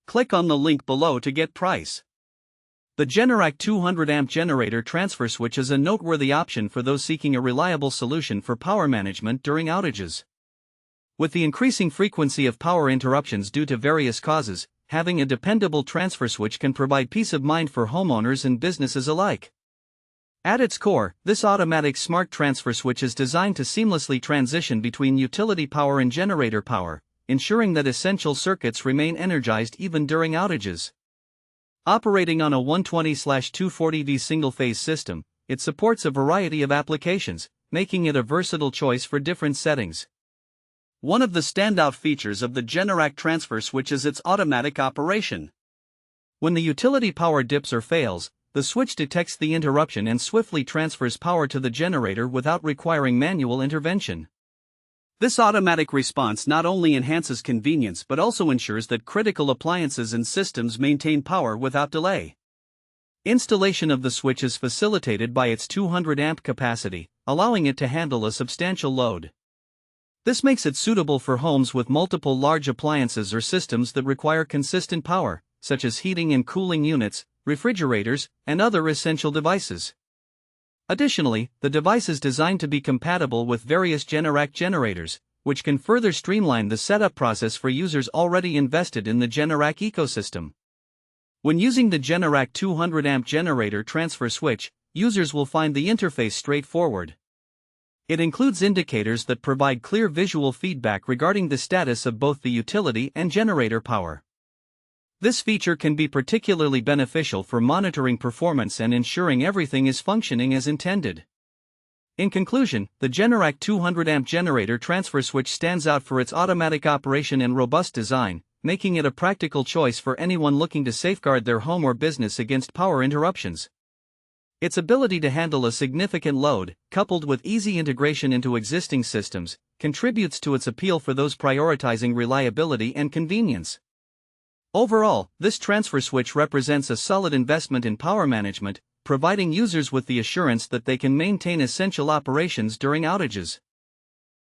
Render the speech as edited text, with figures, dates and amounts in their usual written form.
Click on the link below to get price. The Generac 200 amp generator transfer switch is a noteworthy option for those seeking a reliable solution for power management during outages. With the increasing frequency of power interruptions due to various causes, having a dependable transfer switch can provide peace of mind for homeowners and businesses alike. At its core, this automatic smart transfer switch is designed to seamlessly transition between utility power and generator power, ensuring that essential circuits remain energized even during outages. Operating on a 120/240V single-phase system, it supports a variety of applications, making it a versatile choice for different settings. One of the standout features of the Generac transfer switch is its automatic operation. When the utility power dips or fails, the switch detects the interruption and swiftly transfers power to the generator without requiring manual intervention. This automatic response not only enhances convenience but also ensures that critical appliances and systems maintain power without delay. Installation of the switch is facilitated by its 200 amp capacity, allowing it to handle a substantial load. This makes it suitable for homes with multiple large appliances or systems that require consistent power, such as heating and cooling units, refrigerators, and other essential devices. Additionally, the device is designed to be compatible with various Generac generators, which can further streamline the setup process for users already invested in the Generac ecosystem. When using the Generac 200 amp generator transfer switch, users will find the interface straightforward. It includes indicators that provide clear visual feedback regarding the status of both the utility and generator power. This feature can be particularly beneficial for monitoring performance and ensuring everything is functioning as intended. In conclusion, the Generac 200 amp generator transfer switch stands out for its automatic operation and robust design, making it a practical choice for anyone looking to safeguard their home or business against power interruptions. Its ability to handle a significant load, coupled with easy integration into existing systems, contributes to its appeal for those prioritizing reliability and convenience. Overall, this transfer switch represents a solid investment in power management, providing users with the assurance that they can maintain essential operations during outages.